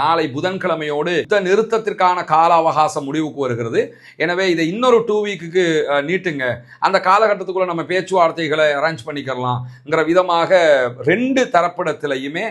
நாளை புதன்கிழமையோடு யுத்த நிறுத்தத்திற்கான கால அவகாசம் முடிவுக்கு வருகிறது. எனவே இதை இன்னொரு 2 வீக்குக்கு நீட்டுங்க, அந்த காலகட்டத்துக்குள்ள நம்ம பேச்சுவார்த்தைகளை அரேஞ்ச் பண்ணிக்கலாம்ங்கிற விதமாக 2 தரப்பிடத்திலையுமே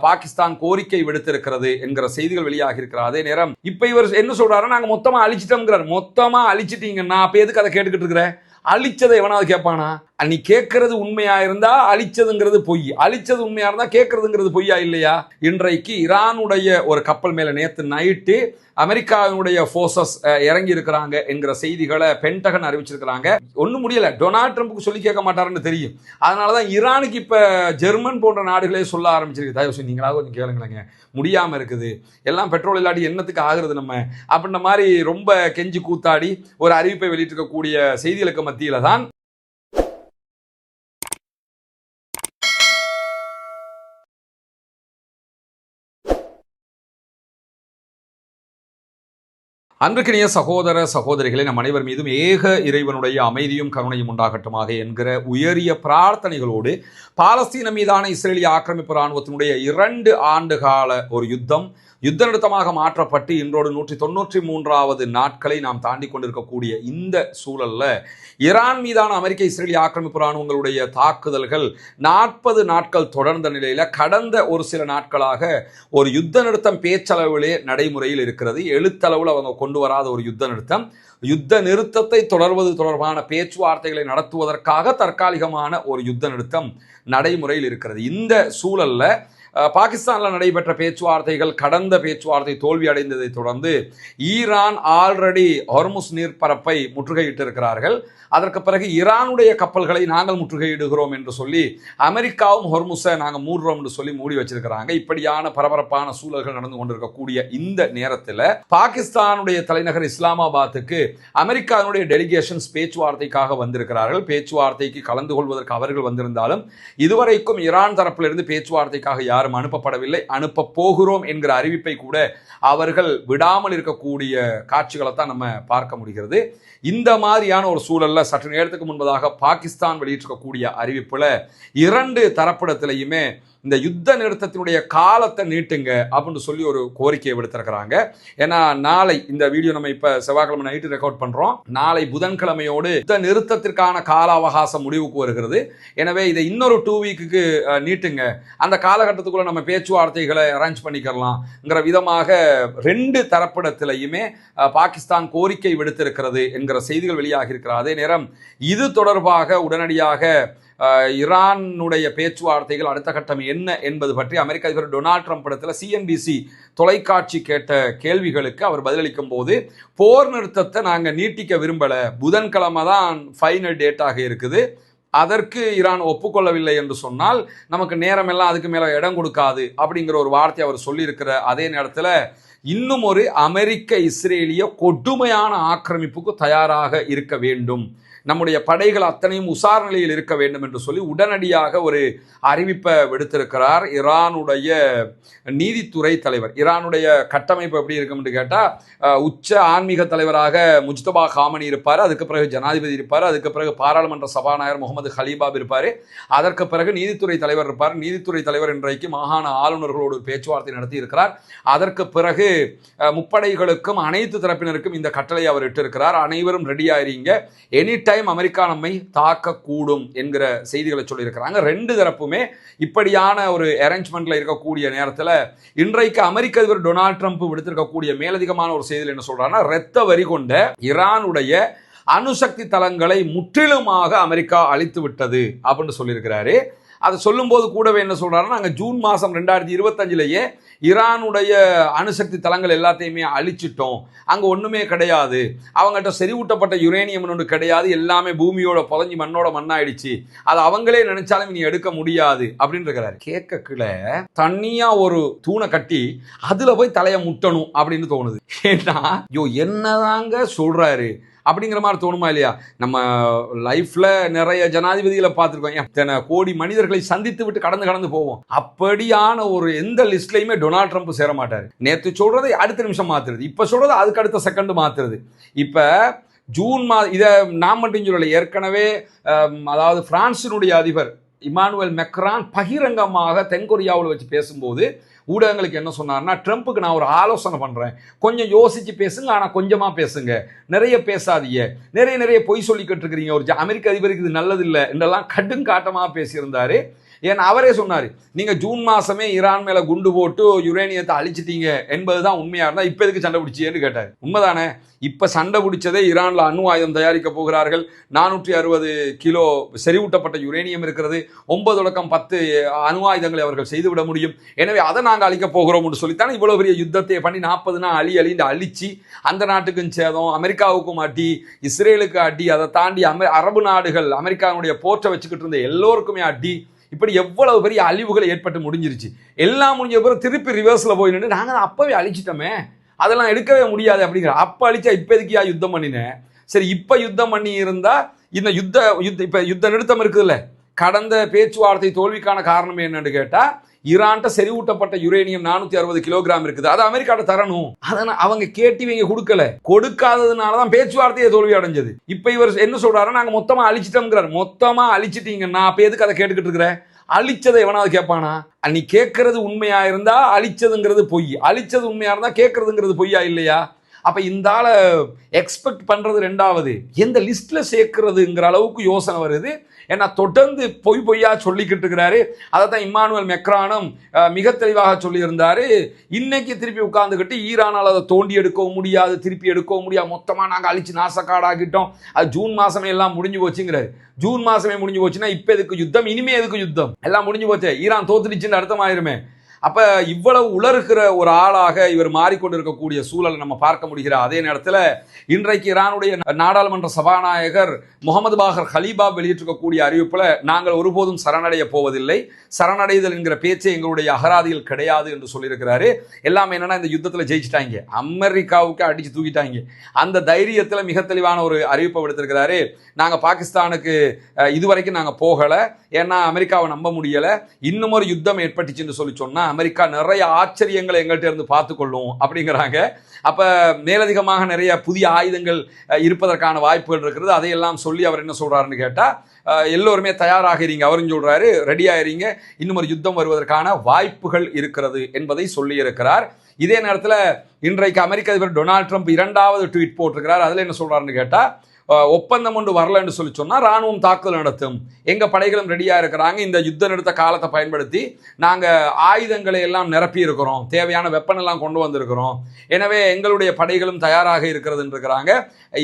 பாகிஸ்தான் கோரிக்கை விடுத்திருக்கிறது என்கிற செய்திகள் வெளியாகி இருக்கிறது. அதே நேரம் இப்ப இவர் என்ன சொல்றாரு, நாங்க மொத்தமா அழிச்சிட்டோம்ங்கிறார். மொத்தமா அழிச்சிட்டீங்கன்னா அப்ப எதுக்கு அதை கேட்டுக்கிட்டு இருக்கிற? அழிச்சதை எவனாவது கேட்பானா? நீ கேட்கறது உண்மையா இருந்தா அழிச்சதுங்கிறது பொய், அழிச்சது உண்மையா இருந்தா கேட்கறதுங்கிறது பொய்யா இல்லையா? இன்றைக்கு ஈரானுடைய ஒரு கப்பல் மேல நேத்து நைட்டு அமெரிக்காவினுடைய போர்சஸ் இறங்கி இருக்கிறாங்க என்கிற செய்திகளை பென்டகன் அறிவிச்சிருக்கிறாங்க. ஒன்றும் முடியல, டொனால்ட் ட்ரம்ப்புக்கு சொல்லி கேட்க மாட்டாருன்னு தெரியும். அதனாலதான் ஈரானுக்கு இப்ப ஜெர்மன் போன்ற நாடுகளே சொல்ல ஆரம்பிச்சிருக்கு, தயவு செய்து நீங்களாவது கொஞ்சம் கேளுங்களேங்க, முடியாம இருக்குது, எல்லாம் பெட்ரோல் இல்லாட்டி என்னத்துக்கு ஆகுறது நம்ம அப்படின்ற மாதிரி ரொம்ப கெஞ்சி கூத்தாடி ஒரு அறிவிப்பை வெளியிட்டிருக்கக்கூடிய செய்திகளுக்கு மத்தியில தான் அன்பிற்கினிய சகோதர சகோதரிகளை நம் அனைவர் மீதும் ஏக இறைவனுடைய அமைதியும் கருணையும் உண்டாகட்டுமாக என்கிற உயரிய பிரார்த்தனைகளோடு பாலஸ்தீன மீதான இஸ்ரேலிய ஆக்கிரமிப்பு இராணுவத்தினுடைய 2 ஆண்டுகால ஒரு யுத்த நிறுத்தமாக மாற்றப்பட்டு இன்றோடு 193வது நாட்களை நாம் தாண்டி கொண்டிருக்கக்கூடிய இந்த சூழல்ல ஈரான் மீதான அமெரிக்க இஸ்ரேலிய ஆக்கிரமிப்பு இராணுவங்களுடைய தாக்குதல்கள் 40 நாட்கள் தொடர்ந்த நிலையில கடந்த ஒரு சில நாட்களாக ஒரு யுத்த நிறுத்தம் பேச்சளவிலே நடைமுறையில் இருக்கிறது. எழுத்தளவில் அவங்க கொண்டு வராத ஒரு யுத்த நிறுத்தத்தை தொடர்வது தொடர்பான பேச்சுவார்த்தைகளை நடத்துவதற்காக தற்காலிகமான ஒரு யுத்த நிறுத்தம் நடைமுறையில் இருக்கிறது. இந்த சூழல்ல பாகிஸ்தானில் நடைபெற்ற பேச்சுவார்த்தைகள் கடந்த பேச்சுவார்த்தை தோல்வி அடைந்ததை தொடர்ந்து ஈரான் ஆல்ரெடி ஹொர்முஸ் நீர்ப்பரப்பை முற்றுகையிட்டு இருக்கிறார்கள். அதற்கு பிறகு ஈரானுடைய கப்பல்களை நாங்கள் முற்றுகையிடுகிறோம் என்று சொல்லி அமெரிக்காவும் ஹொர்முஸை நாங்கள் மூடுறோம் என்று சொல்லி மூடி வச்சிருக்கிறாங்க. இப்படியான பரபரப்பான சூழல்கள் நடந்து கொண்டிருக்கக்கூடிய இந்த நேரத்தில் பாகிஸ்தானுடைய தலைநகர் இஸ்லாமாபாத்துக்கு அமெரிக்காவுடைய டெலிகேஷன்ஸ் பேச்சுவார்த்தைக்காக வந்திருக்கிறார்கள். பேச்சுவார்த்தைக்கு கலந்து கொள்வதற்கு அவர்கள் வந்திருந்தாலும் இதுவரைக்கும் ஈரான் தரப்பிலிருந்து பேச்சுவார்த்தைக்காக யாரும் அனுப்பப்படவில்லை. அனுப்ப போகிறோம் என்கிற அறிவிப்பை கூட அவர்கள் விடாமல் இருக்கக்கூடிய காட்சிகளை தான் நம்ம பார்க்க முடிகிறது. இந்த மாதிரியான ஒரு சூழல்ல சற்று நேரத்துக்கு முன்பதாக பாகிஸ்தான் வெளியிட்டிருக்கக்கூடிய அறிவிப்புல 2 தரப்பிடத்திலையுமே இந்த யுத்த நிறுத்தத்தினுடைய காலத்தை நீட்டுங்க அப்படின்னு சொல்லி ஒரு கோரிக்கையை விடுத்திருக்கிறாங்க. ஏன்னா நாளை இந்த வீடியோ நம்ம இப்ப செவ்வாய்க்கிழமை நைட்டு ரெக்கார்ட் பண்றோம். நாளை புதன்கிழமையோடு யுத்த நிறுத்தத்திற்கான கால அவகாசம் முடிவுக்கு வருகிறது. எனவே இதை இன்னொரு 2 வீக்குக்கு நீட்டுங்க, அந்த காலகட்டத்துக்குள்ள நம்ம பேச்சுவார்த்தைகளை அரேஞ்ச் பண்ணிக்கலாம்ங்கிற விதமாக 2 தரப்பிடத்திலையுமே பாகிஸ்தான் கோரிக்கை விடுத்திருக்கிறது என்கிற செய்திகள் வெளியாகி இருக்கிறது. அதே நேரம் இது தொடர்பாக உடனடியாக ஈரானுடைய பேச்சுவார்த்தைகள் அடுத்த கட்டம் என்ன என்பது பற்றி அமெரிக்க அதிபர் டொனால்ட் ட்ரம்ப் இடத்துல சிஎன்பிசி தொலைக்காட்சி கேட்ட கேள்விகளுக்கு அவர் பதிலளிக்கும் போது போர் நிறுத்தத்தை நாங்கள் நீட்டிக்க விரும்பல, புதன்கிழமை தான் ஃபைனல் டேட்டாக இருக்குது, அதற்கு ஈரான் ஒப்புக்கொள்ளவில்லை என்று சொன்னால் நமக்கு நேரம் எல்லாம் அதுக்கு மேல இடம் கொடுக்காது அப்படிங்கிற ஒரு வார்த்தை அவர் சொல்லியிருக்கிற அதே நேரத்தில் இன்னும் ஒரு அமெரிக்க இஸ்ரேலிய கொடுமையான ஆக்கிரமிப்புக்கு தயாராக இருக்க வேண்டும், நம்முடைய படைகள் அத்தனையும் உசார் நிலையில் இருக்க வேண்டும் என்று சொல்லி உடனடியாக ஒரு அறிவிப்பை விடுத்திருக்கிறார் ஈரானுடைய நீதித்துறை தலைவர். ஈரானுடைய கட்டமைப்பு எப்படி இருக்கும் என்று கேட்டால் உச்ச ஆன்மீக தலைவராக முஜ்தபா காமனி இருப்பார், அதுக்கு பிறகு ஜனாதிபதி இருப்பார், அதுக்கு பிறகு பாராளுமன்ற சபாநாயகர் முகமது ஹலீபாப் இருப்பார், அதற்கு பிறகு நீதித்துறை தலைவர் இருப்பார். நீதித்துறை தலைவர் இன்றைக்கு மாகாண ஆளுநர்களோடு பேச்சுவார்த்தை நடத்தி இருக்கிறார். அதற்கு பிறகு முப்படைகளுக்கும் அனைத்து தரப்பினருக்கும் இந்த கட்டளை அவர் இட்டிருக்கிறார், அனைவரும் ரெடியாகிறீங்க, எனி டைம் அமெரிக்கா நம்மை தாக்கக்கூடும் என்கிற செய்திகளை சொல்லியிருக்கிறாங்க. 2 தரப்புமே இப்படியான ஒரு அரேஞ்ச்மெண்ட்ல இருக்கக்கூடிய நேரத்தில் இன்றைக்கு அமெரிக்க அதிபர் டொனால்ட் ட்ரம்ப் விடுத்திருக்கக்கூடிய மேலதிகமான ஒரு செய்தியில் என்ன சொல்றாங்கன்னா, இரத்த வரி கொண்ட ஈரானுடைய அணுசக்தி தளங்களை முற்றிலுமாக அமெரிக்கா அழித்து விட்டது அப்படின்னு சொல்லியிருக்கிறாரு. அதை சொல்லும்போது கூடவே என்ன சொல்றாருன்னா, நாங்கள் ஜூன் மாதம் 2025 ஈரானுடைய அணுசக்தி தளங்கள் எல்லாத்தையுமே அழிச்சிட்டோம், அங்கே ஒன்றுமே கிடையாது, அவங்ககிட்ட செறிவூட்டப்பட்ட யுரேனியம் ஒன்று கிடையாது, எல்லாமே பூமியோட புதஞ்சி மண்ணோட மண்ணாயிடுச்சு, அது அவங்களே நினைச்சாலும் இனி எடுக்க முடியாது அப்படின்னு இருக்கிறாரு. கேட்கல தனியா ஒரு தூணை கட்டி அதுல போய் தலையை முட்டணும் அப்படின்னு தோணுது. ஏன்னா என்னதாங்க சொல்றாரு அப்படிங்கிற மாதிரி தோணுமா இல்லையா? நம்ம லைஃப்ல நிறைய ஜனாதிபதிகளை பார்த்துருக்கோம், எத்தனை கோடி மனிதர்களை சந்தித்து விட்டு கடந்து போவோம். அப்படியான ஒரு எந்த லிஸ்ட்லையுமே டொனால்ட் ட்ரம்ப் சேர மாட்டாரு. நேற்று சொல்றதை அடுத்த நிமிஷம் மாத்துறது, இப்ப சொல்றது அதுக்கு அடுத்த செகண்ட் மாத்துறது. இப்ப ஜூன் இதை நான் மட்டும் சொல்லலை, ஏற்கனவே அதாவது பிரான்சினுடைய அதிபர் இமானுவேல் மெக்ரான் பகிரங்கமாக தென்கொரியாவில் வச்சு பேசும்போது ஊடகங்களுக்கு என்ன சொன்னார்னா, ட்ரம்ப்புக்கு நான் ஒரு ஆலோசனை பண்ணுறேன், கொஞ்சம் யோசிச்சு பேசுங்க, ஆனால் கொஞ்சமாக பேசுங்க, நிறைய பேசாதீங்க, நிறைய பொய் சொல்லிக்கிட்டு இருக்கிறீங்க, ஒரு அமெரிக்க அதிபருக்கு இது நல்லதில்லை என்றெல்லாம் கடுங்காட்டமாக பேசியிருந்தாரு. ஏன்னா அவரே சொன்னார், நீங்கள் ஜூன் மாதமே ஈரான் மேலே குண்டு போட்டு யுரேனியத்தை அழிச்சிட்டீங்க என்பதுதான் உண்மையாக இருந்தால் இப்போ எதுக்கு சண்டை பிடிச்சின்னு கேட்டார். உண்மைதானே? இப்போ சண்டை பிடிச்சதே ஈரானில் அணு ஆயுதம் தயாரிக்க போகிறார்கள். 460 கிலோ செறிவூட்டப்பட்ட யுரேனியம் இருக்கிறது. 9-10 அணு ஆயுதங்களை அவர்கள் செய்துவிட முடியும். எனவே அதை நாங்கள் அழிக்க போகிறோம்னு சொல்லித்தானே இவ்வளோ பெரிய யுத்தத்தை பண்ணி 40 நாள் அழிந்து அழிச்சு அந்த நாட்டுக்கும் சேதம், அமெரிக்காவுக்கும் அடி, இஸ்ரேலுக்கு அடி, அதை தாண்டி அரபு நாடுகள் அமெரிக்காவுடைய போற்றை வச்சுக்கிட்டு இருந்த எல்லோருக்குமே அடி, இப்படி எவ்வளவு பெரிய அழிவுகளை ஏற்பட்டு முடிஞ்சிருச்சு. எல்லாம் முடிஞ்ச பிறகு திருப்பி ரிவர்ஸ்ல போய் நின்று நாங்கள் அப்பவே அழிச்சிட்டோமே, அதெல்லாம் எடுக்கவே முடியாது அப்படிங்கிற. அப்ப அழிச்சா இப்ப எதுக்கியா யுத்தம் பண்ணினேன்? சரி, இப்ப யுத்தம் பண்ணி இருந்தா இந்த இப்ப யுத்த நிறுத்தம் இருக்குதுல்ல, கடந்த பேச்சுவார்த்தை தோல்விக்கான காரணம் என்னன்னு கேட்டா, ஈரான்ட்ட செறிவூட்டப்பட்ட யுரேனியம் 460 கிலோகிராம் இருக்குது, அது அமெரிக்காட்ட தரணும். அதனால அவங்க கேட்டு இவங்க கொடுக்கல, கொடுக்காததுனாலதான் பேச்சுவார்த்தையை தோல்வி அடைஞ்சது. இப்ப இவர் என்ன சொல்றாரு, நாங்க மொத்தமா அழிச்சிட்டோம்ங்கிறார். மொத்தமா அழிச்சிட்டீங்கன்னா அப்ப எதுக்கு அதை கேட்டுக்கிட்டு இருக்கிற? அழிச்சதை எவனாவது கேட்பானா? நீ கேட்கறது உண்மையா இருந்தா அழிச்சதுங்கிறது பொய், அழிச்சது உண்மையா இருந்தா கேட்கறதுங்கிறது பொய்யா இல்லையா? அப்ப இந்த ஆளை எக்ஸ்பெக்ட் பண்றது ரெண்டாவது, எந்த லிஸ்ட்ல சேர்க்கிறதுங்கிற அளவுக்கு யோசனை வருது. ஏன்னா தொடர்ந்து பொய்யா சொல்லிக்கிட்டு இருக்கிறாரு. அதைத்தான் இம்மானுவேல் மெக்ரானும் மிக தெளிவாக சொல்லியிருந்தாரு. இன்னைக்கு திருப்பி உட்கார்ந்துக்கிட்டு ஈரானால் அதை தோண்டி எடுக்கவும் முடியாது, திருப்பி எடுக்கவும் முடியாது, மொத்தமாக நாங்கள் அழிச்சு நாசக்காடாகிட்டோம், அது ஜூன் மாசமே எல்லாம் முடிஞ்சு போச்சுங்கிறாரு. ஜூன் மாசமே முடிஞ்சு போச்சுன்னா இப்ப எதுக்கு யுத்தம், இனிமே எதுக்கு யுத்தம்? எல்லாம் முடிஞ்சு போச்சு, ஈரான் தோத்துடுச்சுன்னு அர்த்தமாயிருமே. அப்ப இவ்வளவு உலர்கிற ஒரு ஆளாக இவர் மாறிக்கொண்டிருக்கக்கூடிய சூழலை நம்ம பார்க்க முடிகிறார். அதே நேரத்தில் இன்றைக்கு ஈரானுடைய நாடாளுமன்ற சபாநாயகர் முகமது பாகர் ஹலீபா வெளியிட்டிருக்கக்கூடிய அறிவிப்புல, நாங்கள் ஒருபோதும் சரணடைய போவதில்லை, சரணடைதல் என்கிற பேச்சே எங்களுடைய அகராதியில் கிடையாது என்று சொல்லியிருக்கிறாரு. எல்லாமே என்னன்னா, இந்த யுத்தத்தில் ஜெயிச்சிட்டாங்க, அமெரிக்காவுக்கு அடிச்சு தூக்கிட்டாங்க, அந்த தைரியத்தில் மிக தெளிவான ஒரு அறிவிப்பை விடுத்திருக்கிறாரு. நாங்கள் பாகிஸ்தானுக்கு இதுவரைக்கும் நாங்கள் போகலை, ஏன்னா அமெரிக்காவை நம்ப முடியலை, இன்னும் ஒரு யுத்தம் ஏற்பட்டுச்சுன்னு சொல்லி சொன்னா அமெரிக்கா நிறைய ஆச்சரியங்களை எங்கள்கிட்ட இருந்து பார்த்துக்கொள்ளும் அப்படிங்கிறாங்க. அப்ப மேலதிகமாக நிறைய புதிய ஆயுதங்கள் இருப்பதற்கான வாய்ப்புகள் இருக்கிறது. அதையெல்லாம் சொல்லி அவர் என்ன சொல்றாருன்னு கேட்டா, எல்லோருமே தயாராகிறீங்க, அவரும் சொல்றாரு ரெடி ஆகிறீங்க, இன்னும் ஒரு யுத்தம் வருவதற்கான வாய்ப்புகள் இருக்கிறது என்பதை சொல்லி இருக்கிறார். இதே நேரத்தில் இன்றைக்கு அமெரிக்க அதிபர் டொனால்ட் ட்ரம்ப் 2வது ட்வீட் போட்டிருக்கிறார். அதுல என்ன சொல்றாருன்னு கேட்டா, ஒப்பந்தம் ஒன்று வரலன்னு சொல்லி சொன்னால் ராணுவம் தாக்குதல் நடத்தும், எங்கள் படைகளும் ரெடியாக இருக்கிறாங்க, இந்த யுத்த நிறுத்த காலத்தை பயன்படுத்தி நாங்கள் ஆயுதங்களை எல்லாம் நிரப்பி இருக்கிறோம், தேவையான வெப்பன் எல்லாம் கொண்டு வந்திருக்கிறோம், எனவே எங்களுடைய படைகளும் தயாராக இருக்கிறதுன்னு இருக்கிறாங்க.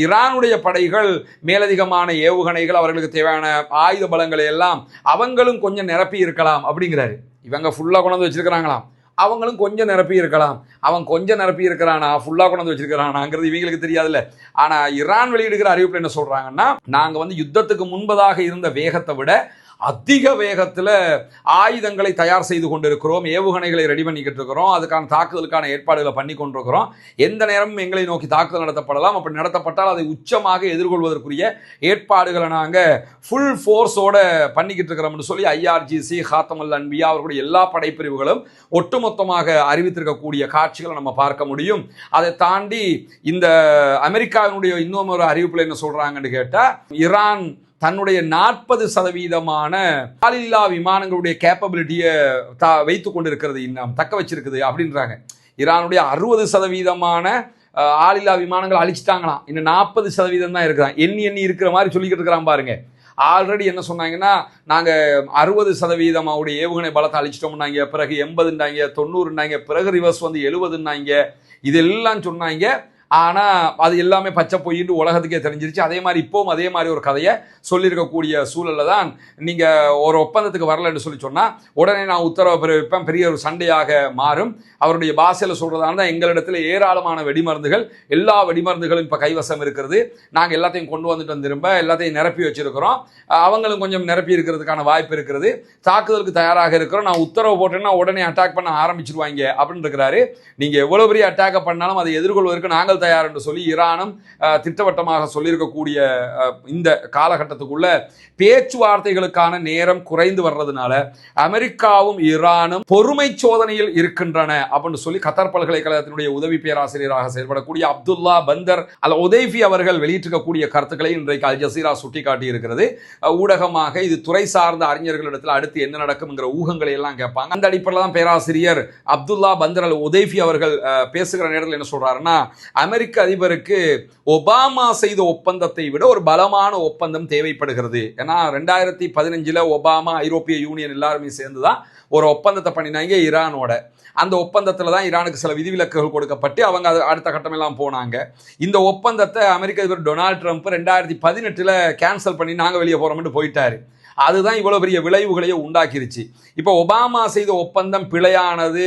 ஈரானுடைய படைகள் மேலதிகமான ஏவுகணைகள், அவர்களுக்கு தேவையான ஆயுத பலங்களை எல்லாம் அவங்களும் கொஞ்சம் நிரப்பி இருக்கலாம் அப்படிங்கிறாரு. இவங்க ஃபுல்லாக கொண்டு வந்து வச்சிருக்கிறாங்களாம், அவங்களும் கொஞ்சம் நிரப்பி இருக்கலாம். அவன் கொஞ்சம் நிரப்பி இருக்கிறானா ஃபுல்லாக கொண்டு வந்து வச்சிருக்கிறானாங்கிறது இவங்களுக்கு தெரியாதுல்ல. ஆனால் ஈரான் வெளியிடுகிற அறிவிப்பில் என்ன சொல்றாங்கன்னா, நாங்கள் யுத்தத்துக்கு முன்பதாக இருந்த வேகத்தை விட அதிக வேகத்தில் ஆயுதங்களை தயார் செய்து கொண்டிருக்கிறோம், ஏவுகணைகளை ரெடி பண்ணிக்கிட்டு இருக்கிறோம், அதுக்கான தாக்குதலுக்கான ஏற்பாடுகளை பண்ணி கொண்டிருக்கிறோம், எந்த நேரமும் எங்களை நோக்கி தாக்குதல் நடத்தப்படலாம், அப்படி நடத்தப்பட்டால் அதை உச்சமாக எதிர்கொள்வதற்குரிய ஏற்பாடுகளை நாங்கள் ஃபுல் ஃபோர்ஸோட பண்ணிக்கிட்டு இருக்கிறோம்னு சொல்லி IRGC, ஹாத்தமுல் அன்பியா அவர்களுடைய எல்லா படைப்பிரிவுகளும் ஒட்டுமொத்தமாக அறிவித்திருக்கக்கூடிய காட்சிகளை நம்ம பார்க்க முடியும். அதை தாண்டி இந்த அமெரிக்காவினுடைய இன்னும் ஒரு அறிவிப்பில் என்ன சொல்றாங்கன்னு கேட்டால், ஈரான் தன்னுடைய 40% ஆளில்லா விமானங்களுடைய கேப்பபிலிட்டியை வைத்துக் கொண்டிருக்கிறது, இன்னும் தக்க வச்சிருக்குது அப்படின்றாங்க. ஈரானுடைய 60% ஆளில்லா விமானங்கள் அழிச்சிட்டாங்களாம், இன்னும் 40% தான் இருக்குதான். எண்ணி இருக்கிற மாதிரி சொல்லிக்கிட்டு இருக்கிறான் பாருங்க. ஆல்ரெடி என்ன சொன்னாங்கன்னா, நாங்கள் 60% ஏவுகணை பலத்தை அழிச்சிட்டோம்னாங்க, பிறகு 80ண்டாங்க, 90ண்டாங்க, பிறகு ரிவர்ஸ் வந்து 70ண்டாங்க, இதெல்லாம் சொன்னாங்க. ஆனால் அது எல்லாமே பச்சை பொய்ன்னு உலகத்துக்கே தெரிஞ்சிருச்சு. அதே மாதிரி இப்போவும் அதே மாதிரி ஒரு கதையை சொல்லியிருக்கக்கூடிய சூழலில் தான் நீங்கள் ஒரு ஒப்பந்தத்துக்கு வரலன்னு சொல்லி சொன்னால் உடனே நான் உத்தரவு பிறப்பிப்பேன், பெரிய ஒரு சண்டையாக மாறும். அவருடைய பாஷையில் சொல்கிறதால தான் எங்களிடத்தில் ஏராளமான வெடிமருந்துகள், எல்லா வெடிமருந்துகளும் இப்போ கைவசம் இருக்கிறது, நாங்கள் எல்லாத்தையும் கொண்டு வந்துட்டோம், திரும்ப எல்லாத்தையும் நிரப்பி வச்சிருக்கிறோம், அவங்களும் கொஞ்சம் நிரப்பி இருக்கிறதுக்கான வாய்ப்பு இருக்கிறது, தாக்குதலுக்கு தயாராக இருக்கிறோம், நான் உத்தரவு போட்டேன்னா உடனே அட்டாக் பண்ண ஆரம்பிச்சிருவாங்க அப்படின்னு இருக்கிறாரு. நீங்கள் எவ்வளோ பெரிய அட்டாக்கை பண்ணாலும் அதை எதிர்கொள்வதற்கு நாங்கள் தயார் என்று சொல்லி ஈரானும் திட்டவட்டமாக சொல்லியிருக்கக்கூடிய இந்த காலகட்டத்துக்குள்ள பேச்சுவார்த்தைகளுக்கான நேரம் குறைந்து வர்றதுனால அமெரிக்காவும் ஈரானும் பொறுமை சோதனையில் இருக்கின்றன அப்படின்னு சொல்லி கத்தார் பல்கலைக்கழகத்தினுடைய உதவி பேராசிரியராக செயல்படக்கூடிய அப்துல்லா பந்தர் அல் உதைஃபி அவர்கள் வெளியிட்டிருக்கக்கூடிய கருத்துக்களை இன்றைக்கு அல் ஜசீரா சுட்டிக்காட்டி இருக்கிறது. ஊடகமாக இது துறை சார்ந்த அறிஞர்களிடத்தில் அடுத்து என்ன நடக்கும் என்கிற ஊகங்களை எல்லாம் கேட்பாங்க. அந்த அடிப்படையில் தான் பேராசிரியர் அப்துல்லா பந்தர் அல் உதைஃபி அவர்கள் பேசுகிற நேரத்தில் என்ன சொல்றாருன்னா, அமெரிக்க அதிபருக்கு ஒபாமா செய்த ஒப்பந்தத்தை விட ஒரு பலமான ஒப்பந்தம் தேவைப்படுகிறது. ஏன்னா 2015 ஒபாமா ஐரோப்பிய யூனியன் எல்லாருமே சேர்ந்துதான் ஒரு ஒப்பந்தத்தை பண்ணினாங்க ஈரானோட. அந்த ஒப்பந்தத்தில் தான் ஈரானுக்கு சில விதிவிலக்குகள் கொடுக்கப்பட்டு அவங்க அடுத்த கட்டமெல்லாம் போனாங்க. இந்த ஒப்பந்தத்தை அமெரிக்க அதிபர் டொனால்ட் ட்ரம்ப் 2018 கேன்சல் பண்ணி நாங்கள் வெளியே போறோம்னு போயிட்டாரு. அதுதான் இவ்வளவு பெரிய விளைவுகளையே உண்டாக்கிருச்சு. இப்போ ஒபாமா செய்த ஒப்பந்தம் பிழையானது,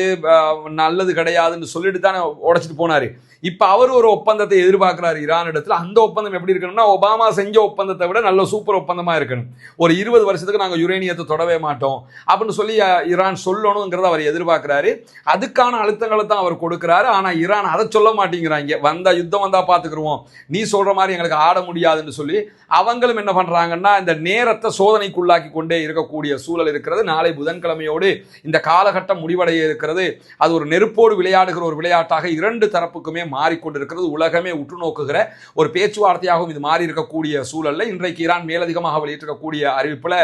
நல்லது கிடையாதுன்னு சொல்லிட்டு தானே உடைச்சிட்டு போனாரு. இப்ப அவர் ஒரு ஒப்பந்தத்தை எதிர்பார்க்கிறார் ஈரான் இடத்துல. அந்த ஒப்பந்தம் எப்படி இருக்கணும்னா, ஒபாமா செஞ்ச ஒப்பந்தத்தை விட நல்ல சூப்பர் ஒப்பந்தமா இருக்கணும். ஒரு 20 வருஷத்துக்கு நாங்கள் யுரேனியத்தை தொடவே மாட்டோம் அப்படின்னு சொல்லி ஈரான் சொல்லணுங்கிறத அவர் எதிர்பார்க்கிறாரு. அதுக்கான அழுத்தங்களை தான் அவர் கொடுக்கிறாரு. ஆனா ஈரான் அதை சொல்ல மாட்டேங்கிறாங்க. வந்தா யுத்தம் வந்தா பாத்துக்கிருவோம், நீ சொல்ற மாதிரி எங்களுக்கு ஆட முடியாதுன்னு சொல்லி அவங்களும் என்ன பண்றாங்கன்னா, இந்த நேரத்தை சோதனைக்குள்ளாக்கி கொண்டே இருக்கக்கூடிய சூழல் இருக்கிறது. நாளை புதன்கிழமையோடு இந்த காலகட்டம் முடிவடைய இருக்கிறது. அது ஒரு நெருப்போடு விளையாடுகிற ஒரு விளையாட்டாக இரண்டு தரப்புக்குமே மாறிக்கொண்டிருக்கிறது. உலகமே உற்று நோக்குகிற ஒரு பேச்சுவார்த்தையாகவும் இது மாறி இருக்கக்கூடிய சூழல்ல இன்றைக்கு ஈரான் மேலதிகமாக வெளியிட்டிருக்கக்கூடிய அறிவிப்புல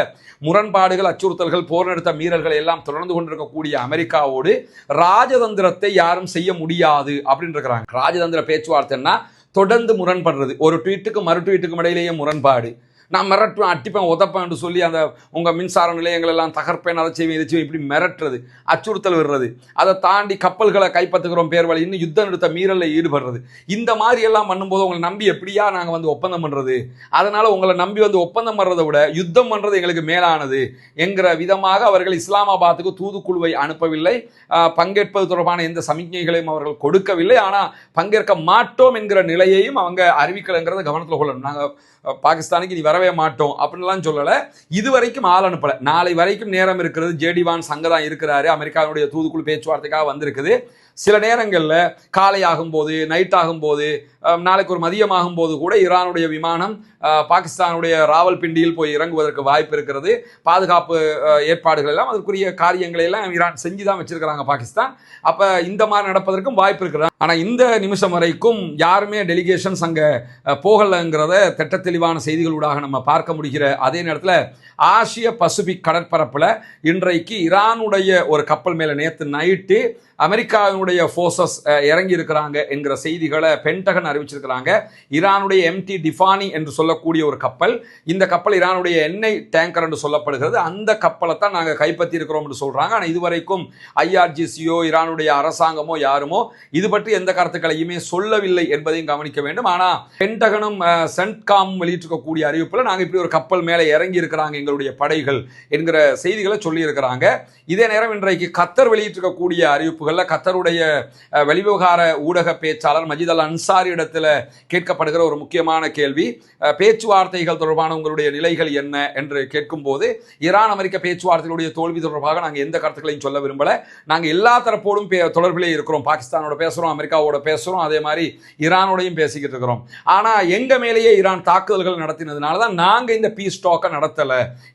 முரண்பாடுகள், அச்சுறுத்தல்கள், போர் நிறுத்த மீறல்கள் எல்லாம் தொடர்ந்து கொண்டிருக்கக்கூடிய அமெரிக்காவோடு ராஜதந்திரத்தை யாரும் செய்ய முடியாது அப்படின்னு இருக்கிறாங்க. ராஜதந்திர பேச்சுவார்த்தைன்னா தொடர்ந்து முரண்படுறது, ஒரு ட்வீட்டுக்கு மறு ட்வீட்டுக்கும் இடையிலேயே முரண்பாடு. நான் மிரட்டுவேன், அட்டிப்பேன், உதப்பேன் சொல்லி அந்த உங்கள் மின்சார நிலையங்கள் எல்லாம் தகர்ப்பேன், அதை செய்வேன், இதை செய்வேன், இப்படி மிரட்டுறது, அச்சுறுத்தல் விடுறது. அதை தாண்டி கப்பல்களை கைப்பற்றுகிறோம் பேர் வழி இன்னும் யுத்த நிறுத்த மீறலில் ஈடுபடுறது. இந்த மாதிரி எல்லாம் பண்ணும்போது உங்களை நம்பி எப்படியா நாங்கள் வந்து ஒப்பந்தம் பண்ணுறது, அதனால உங்களை நம்பி வந்து ஒப்பந்தம் பண்ணுறதை விட யுத்தம் பண்ணுறது எங்களுக்கு மேலானது என்கிற விதமாக அவர்கள் இஸ்லாமாபாத்துக்கு தூதுக்குழுவை அனுப்பவில்லை. பங்கேற்பது தொடர்பான எந்த சமிக்ஞைகளையும் அவர்கள் கொடுக்கவில்லை. ஆனால் பங்கேற்க மாட்டோம் என்கிற நிலையையும் அவங்க அறிவிக்கலைங்கிறத கவனத்தில் கொள்ளணும். நாங்கள் பாகிஸ்தானுக்கு நீ வரவே மாட்டோம் அப்படின்லாம் சொல்லலை. இதுவரைக்கும் ஆள் அனுப்பலை. நாளை வரைக்கும் நேரம் இருக்கிறது. ஜேடி வான்ஸ் அங்கே தான் இருக்கிறாரு. அமெரிக்காவுடைய தூதுக்குழு பேச்சுவார்த்தைக்காக வந்திருக்குது. சில நேரங்களில் காலை ஆகும்போது, நைட் ஆகும்போது, நாளைக்கு ஒரு மதியம் ஆகும்போது கூட ஈரானுடைய விமானம் பாகிஸ்தானுடைய ராவல்பிண்டியில் போய் இறங்குவதற்கு வாய்ப்பு இருக்கிறது. பாதுகாப்பு ஏற்பாடுகள் எல்லாம் அதற்குரிய காரியங்களை எல்லாம் ஈரான் செஞ்சு தான் வச்சிருக்கிறாங்க பாகிஸ்தான். அப்போ இந்த மாதிரி நடப்பதற்கும் வாய்ப்பு இருக்கிறது. ஆனால் இந்த நிமிஷம் வரைக்கும் யாருமே டெலிகேஷன்ஸ் அங்கே போகலைங்கிறத திட்ட தெளிவான செய்திகளூடாக நம்ம பார்க்க முடிகிற அதே நேரத்தில் ஆசிய பசிபிக் கடற்பரப்பில் இன்றைக்கு ஈரானுடைய ஒரு கப்பல் மேலே நேற்று நைட்டு அமெரிக்காவினுடைய ஃபோர்ஸஸ் இறங்கி இருக்கிறாங்க என்கிற செய்திகளை பென்டகன் அறிவிச்சிருக்கிறாங்க. ஈரானுடைய எம்டி டிஃபானி என்று சொல்லக்கூடிய ஒரு கப்பல், இந்த கப்பல் ஈரானுடைய எண்ணெய் டேங்கர் என்று சொல்லப்படுகிறது. அந்த கப்பலை தான் நாங்கள் கைப்பற்றி இருக்கிறோம் என்று சொல்றாங்க. ஆனால் இதுவரைக்கும் ஐஆர்ஜிசியோ ஈரானுடைய அரசாங்கமோ யாருமோ இது பற்றி எந்த கருத்துக்களையுமே சொல்லவில்லை என்பதையும் கவனிக்க வேண்டும். ஆனால் பென்டகனும் சென்ட்காமும் வெளியிட்டிருக்கக்கூடிய அறிவிப்பில் நாங்கள் இப்படி ஒரு கப்பல் மேலே இறங்கி இருக்கிறாங்க எங்களுடைய படைகள் என்கிற செய்திகளை சொல்லி இருக்கிறாங்க. இதே நேரம் இன்றைக்கு கத்தர் வெளியிட்டிருக்கக்கூடிய அறிவிப்புகளில் கத்தருடைய வெளிவிவகார ஊடக பேச்சாளர் மஜித் அல் அன்சாரி இடத்துல கேட்கப்படுகிற ஒரு முக்கியமான கேள்வி, பேச்சுவார்த்தைகள் தொடர்பான உங்களுடைய நிலைகள் என்ன என்று கேட்கும் போது, ஈரான் அமெரிக்க பேச்சுவார்த்தைகளுடைய தோல்வி தொடர்பாக நாங்கள் எந்த கருத்துக்களையும் சொல்ல விரும்பல. நாங்கள் எல்லா தரப்போடும் தொடர்பிலே இருக்கிறோம். பாகிஸ்தானோட பேசுறோம், அமெரிக்காவோட பேசுறோம், அதே மாதிரி ஈரானோடையும் பேசிக்கிட்டு இருக்கிறோம். ஆனா எங்க மேலேயே ஈரான் தாக்குதல்கள் நடத்தினதுனால தான் நாங்க இந்த பீஸ் டாக்கை நடத்தல.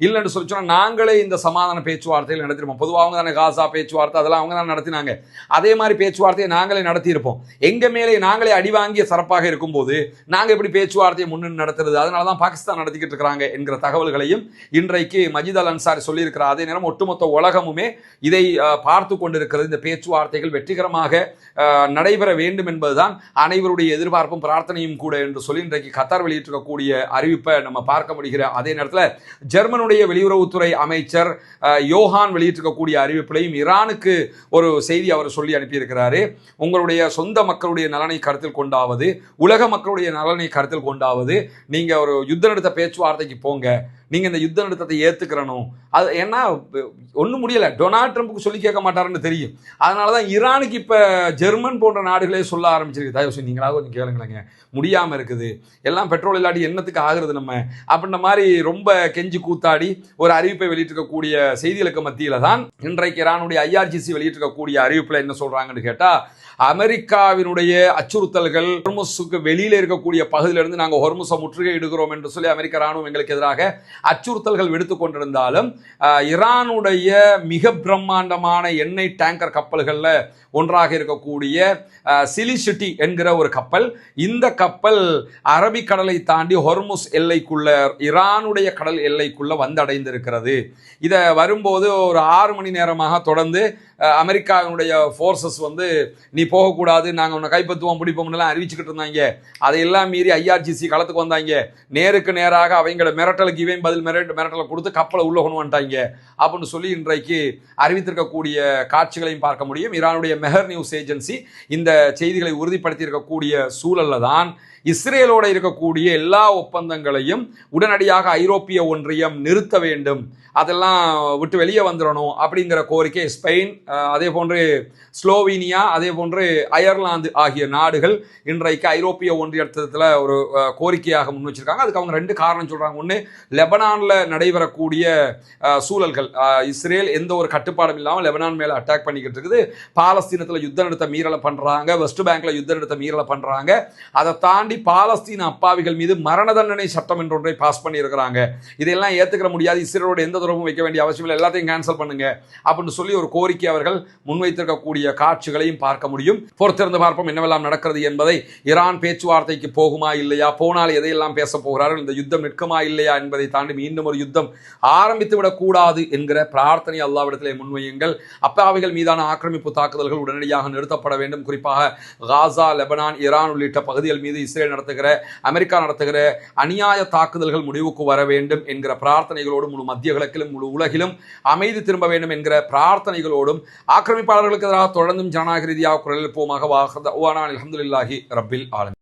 இல்லைன்னு சொல்லி சொன்னா நாங்களே இந்த சமாதான பேச்சுவார்த்தைகள் நடத்திருப்போம். பொதுவாக அவங்க தானே காசா பேச்சுவார்த்தை அதெல்லாம் அவங்க தான் நடத்தினாங்க. அதே மாதிரி பேச்சுவார்த்தையை நாங்களே நடத்தியிருப்போம். எங்க மேலே நாங்களே அடிவாங்கிய சரப்பாக இருக்கும்போது நாங்கள் எப்படி பேச்சுவார்த்தையை முன்னின்று நடத்துறது, அதனால தான் பாகிஸ்தான் நடத்திக்கிட்டு இருக்கிறாங்க என்கிற தகவல்களையும் இன்றைக்கு மஜித் அல் அன்சாரி சொல்லியிருக்கிறார். அதே நேரம் ஒட்டுமொத்த உலகமுமே இதை பார்த்து கொண்டிருக்கிறது. இந்த பேச்சுவார்த்தைகள் வெற்றிகரமாக நடைபெற வேண்டும் என்பதுதான் அனைவருடைய எதிர்பார்ப்பும் பிரார்த்தனையும் கூட என்று சொல்லி இன்றைக்கு கத்தார் வெளியிட்டிருக்கக்கூடிய அறிவிப்பை நம்ம பார்க்க முடிகிற அதே நேரத்தில் ஜெர்மனுடைய வெளியுறவுத்துறை அமைச்சர் யோஹான் வெளியிட்டிருக்கக்கூடிய அறிவிப்பிலையும் ஈரானுக்கு ஒரு செய்தி அவர் சொல்லி அனுப்பியிருக்கிறாரு. உங்களுடைய சொந்த மக்களுடைய நலனை கருத்தில் கொண்டாவது, உலக மக்களுடைய நலனை கருத்தில் கொண்டாவது, நீங்க ஒரு யுத்த நிறுத்த பேச்சுவார்த்தைக்கு போங்க, நீங்க இந்த யுத்த நிறுத்தத்தை ஏத்துக்கிறணும். அது ஏன்னா ஒன்றும் முடியல, டொனால்ட் ட்ரம்ப்புக்கு சொல்லி கேட்க மாட்டாருன்னு தெரியும். அதனாலதான் ஈரானுக்கு இப்ப ஜெர்மன் போன்ற நாடுகளே சொல்ல ஆரம்பிச்சிருக்கு, தயவு நீங்களாக கொஞ்சம் கேளுங்களேங்க, முடியாம இருக்குது, எல்லாம் பெட்ரோல் இல்லாட்டி என்னத்துக்கு ஆகுறது நம்ம அப்படின்ற மாதிரி ரொம்ப கெஞ்சி கூத்தாடி ஒரு அறிவிப்பை வெளியிட்டிருக்கக்கூடிய செய்திகளுக்கு மத்தியில தான் இன்றைக்கு ஈரானுடைய ஐஆர்ஜிசி வெளியிட்டிருக்கக்கூடிய அறிவிப்புல என்ன சொல்றாங்கன்னு கேட்டா, அமெரிக்காவினுடைய அச்சுறுத்தல்கள் ஹொர்முஸுக்கு வெளியில் இருக்கக்கூடிய பகுதியிலிருந்து நாங்கள் ஹொர்முஸை முற்றுகையிடுகிறோம் என்று சொல்லி அமெரிக்க ராணுவம் எங்களுக்கு எதிராக அச்சுறுத்தல்கள் விடுத்துக் கொண்டிருந்தாலும் ஈரானுடைய மிக பிரம்மாண்டமான எண்ணெய் டேங்கர் கப்பல்களில் ஒன்றாக இருக்கக்கூடிய சிலிசிட்டி என்கிற ஒரு கப்பல், இந்த கப்பல் அரபிக்கடலை தாண்டி ஹொர்முஸ் எல்லைக்குள்ள ஈரானுடைய கடல் எல்லைக்குள்ள வந்தடைந்திருக்கிறது. இதை வரும்போது ஒரு 6 மணி நேரமாக தொடர்ந்து அமெரிக்காவினுடைய ஃபோர்ஸஸ் நீ போகக்கூடாது, நாங்கள் உன்னை கைப்பற்றுவோம் பிடிப்போம்லாம் அறிவிச்சுக்கிட்டு இருந்தாங்க. அதையெல்லாம் மீறி IRGC களத்துக்கு வந்தாங்க. நேருக்கு நேராக அவங்கள மிரட்டலுக்கு இவன் பதில் மிரட்டலை கொடுத்து கப்பலை உள்ள கொண்டு வந்துட்டாங்க அப்படின்னு சொல்லி இன்றைக்கு அறிவித்திருக்கக்கூடிய காட்சிகளையும் பார்க்க முடியும். ஈரானுடைய மெஹர் நியூஸ் ஏஜென்சி இந்த செய்திகளை உறுதிப்படுத்தி இருக்கக்கூடிய சூழல்ல தான் இஸ்ரேலோட இருக்கக்கூடிய எல்லா ஒப்பந்தங்களையும் உடனடியாக ஐரோப்பிய ஒன்றியம் நிறுத்த வேண்டும், அதெல்லாம் விட்டு வெளியே வந்துடணும் அப்படிங்கிற கோரிக்கை ஸ்பெயின், அதே போன்று ஸ்லோவீனியா, அதே போன்று அயர்லாந்து ஆகிய நாடுகள் இன்றைக்கு ஐரோப்பிய ஒன்றியத்தில் ஒரு கோரிக்கையாக முன் வச்சிருக்காங்க. அதுக்கு அவங்க 2 காரணம் சொல்றாங்க. ஒன்று, லெபனானில் நடைபெறக்கூடிய சூழல்கள், இஸ்ரேல் எந்த ஒரு கட்டுப்பாடும் இல்லாமல் லெபனான் மேலே அட்டாக் பண்ணிக்கிட்டு இருக்குது, பாலஸ்தீனத்தில் யுத்த நிறுத்த மீறலை பண்றாங்க, வெஸ்ட் பேங்க்ல யுத்த நிறுத்த மீறலை பண்றாங்க, அதை தாண்டி பாலஸ்தீன அப்பாவிகள் மீது மரண தண்டனை சட்டம் என்ற ஒன்றை பாஸ் பண்ணி இருக்கிறாங்க. இதெல்லாம் ஏற்றுக்கிற முடியாது, இஸ்ரேலோட எந்த தொடர்பும் வைக்க வேண்டிய அவசியம் இல்லை, எல்லாத்தையும் கேன்சல் பண்ணுங்க அப்படின்னு சொல்லி ஒரு கோரிக்கை அவர்கள் முன்வைத்திருக்கக்கூடிய காட்சிகளையும் பார்க்க முடியும். பொறுத்திருந்து பார்ப்போம் என்னவெல்லாம் நடக்கிறது என்பதை. ஈரான் பேச்சுவார்த்தைக்கு போகுமா இல்லையா, போனால் எதையெல்லாம் பேச போகிறார்கள், இந்த யுத்தம் நிற்குமா இல்லையா என்பதை தாண்டி மீண்டும் ஒரு யுத்தம் ஆரம்பித்து விடக்கூடாது என்கிற பிரார்த்தனை அல்லாஹ்விடத்திலே முன்வையுங்கள். அப்பாவிகள் மீதான ஆக்கிரமிப்பு தாக்குதல்கள் உடனடியாக நிறுத்தப்பட வேண்டும். குறிப்பாக காசா, லெபனான், ஈரான் உள்ளிட்ட பகுதிகள் மீது இஸ்ரேல் நடத்துகிற, அமெரிக்கா நடத்துகிற அநியாய தாக்குதல்கள் முடிவுக்கு வர வேண்டும் என்கிற பிரார்த்தனைகளோடும் முழு மத்திய கிழக்கிலும் முழு உலகிலும் அமைதி திரும்ப வேண்டும் என்கிற பிரார்த்தனைகளோடும் ஆக்கிரமிப்பாளர்களுக்கு எதிராக தொடர்ந்தும் ஜனநாயக ரீதியாக குரல் எழுப்புவோமாக. அல்ஹம்துலில்லாஹி ரப்பில் ஆலமீன்.